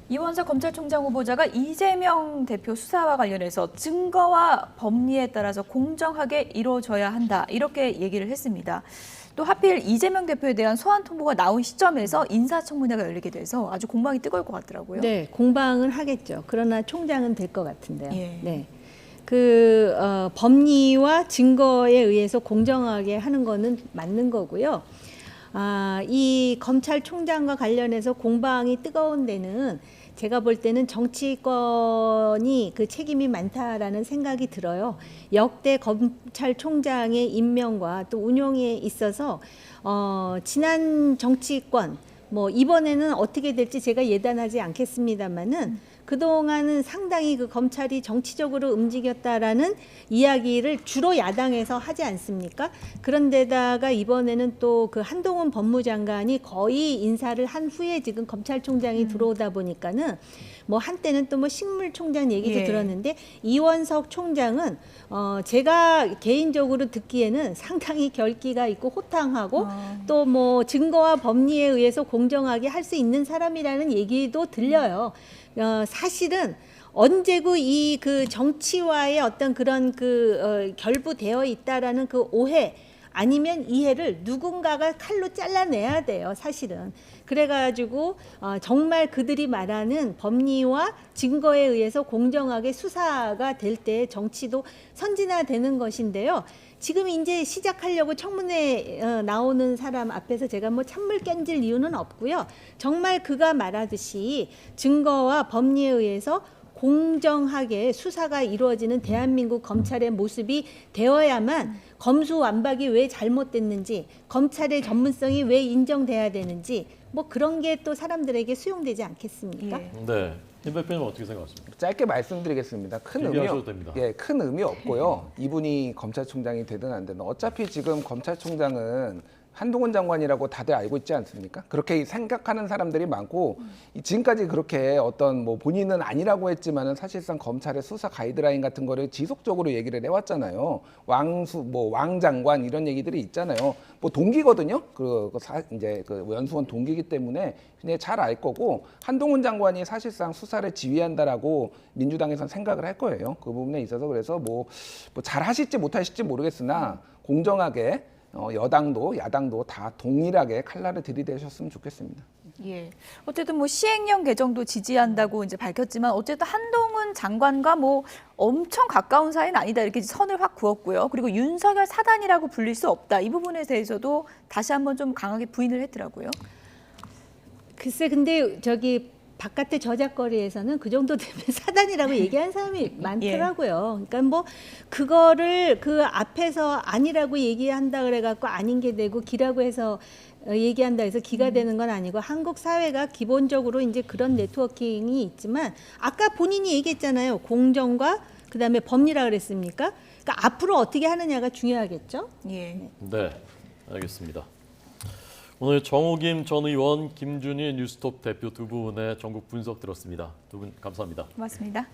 이원석 검찰총장 후보자가 이재명 대표 수사와 관련해서 증거와 법리에 따라서 공정하게 이루어져야 한다, 이렇게 얘기를 했습니다. 또 하필 이재명 대표에 대한 소환 통보가 나온 시점에서 인사청문회가 열리게 돼서 아주 공방이 뜨거울 것 같더라고요. 네, 공방은 하겠죠. 그러나 총장은 될 것 같은데요. 예. 네. 법리와 증거에 의해서 공정하게 하는 거는 맞는 거고요. 이 검찰총장과 관련해서 공방이 뜨거운 데는 제가 볼 때는 정치권이 그 책임이 많다라는 생각이 들어요. 역대 검찰총장의 임명과 또 운용에 있어서 지난 정치권, 뭐 이번에는 어떻게 될지 제가 예단하지 않겠습니다만은 그동안은 상당히 그 검찰이 정치적으로 움직였다라는 이야기를 주로 야당에서 하지 않습니까? 그런데다가 이번에는 또 그 한동훈 법무장관이 거의 인사를 한 후에 지금 검찰총장이 들어오다 보니까는 뭐 한때는 또 뭐 식물총장 얘기도 예. 들었는데 이원석 총장은 제가 개인적으로 듣기에는 상당히 결기가 있고 호탕하고 또 뭐 증거와 법리에 의해서 공정하게 할 수 있는 사람이라는 얘기도 들려요. 사실은 언제고 이 그 정치와의 어떤 그런 결부되어 있다라는 그 오해 아니면 이해를 누군가가 칼로 잘라내야 돼요, 사실은. 그래가지고 정말 그들이 말하는 법리와 증거에 의해서 공정하게 수사가 될 때 정치도 선진화되는 것인데요. 지금 이제 시작하려고 청문회 나오는 사람 앞에서 제가 뭐 찬물 껴질 이유는 없고요. 정말 그가 말하듯이 증거와 법리에 의해서 공정하게 수사가 이루어지는 대한민국 검찰의 모습이 되어야만 검수완박이 왜 잘못됐는지, 검찰의 전문성이 왜 인정돼야 되는지 뭐 그런 게 또 사람들에게 수용되지 않겠습니까? 예. 네, 임 대표님 어떻게 생각하십니까? 짧게 말씀드리겠습니다. 얘기하셔도 됩니다. 큰 의미 없고요. 이분이 검찰총장이 되든 안 되든 어차피 지금 검찰총장은 한동훈 장관이라고 다들 알고 있지 않습니까? 그렇게 생각하는 사람들이 많고 지금까지 그렇게 어떤 뭐 본인은 아니라고 했지만은 사실상 검찰의 수사 가이드라인 같은 거를 지속적으로 얘기를 해왔잖아요. 왕 장관 이런 얘기들이 있잖아요. 뭐 동기거든요. 이제 그 연수원 동기이기 때문에 그냥 잘 알 거고 한동훈 장관이 사실상 수사를 지휘한다라고 민주당에서는 생각을 할 거예요. 그 부분에 있어서 그래서 뭐 잘 하실지 못 하실지 모르겠으나 공정하게 여당도 야당도 다 동일하게 칼날을 들이대셨으면 좋겠습니다. 예. 어쨌든 뭐 시행령 개정도 지지한다고 이제 밝혔지만 어쨌든 한동훈 장관과 뭐 엄청 가까운 사이는 아니다, 이렇게 선을 확 그었고요. 그리고 윤석열 사단이라고 불릴 수 없다, 이 부분에 대해서도 다시 한번 좀 강하게 부인을 했더라고요. 글쎄, 근데 저기 바깥의 저작거리에서는 그 정도 되면 사단이라고 얘기하는 사람이 많더라고요. 그러니까 뭐 그거를 그 앞에서 아니라고 얘기한다 그래갖고 아닌 게 되고 기라고 해서 얘기한다 해서 기가 되는 건 아니고 한국 사회가 기본적으로 이제 그런 네트워킹이 있지만 아까 본인이 얘기했잖아요. 공정과 그다음에 법리라 그랬습니까? 그러니까 앞으로 어떻게 하느냐가 중요하겠죠. 예. 네, 알겠습니다. 오늘 정호김 전 의원, 김준희 뉴스톱 대표 두 분의 전국 분석 들었습니다. 두 분 감사합니다. 고맙습니다.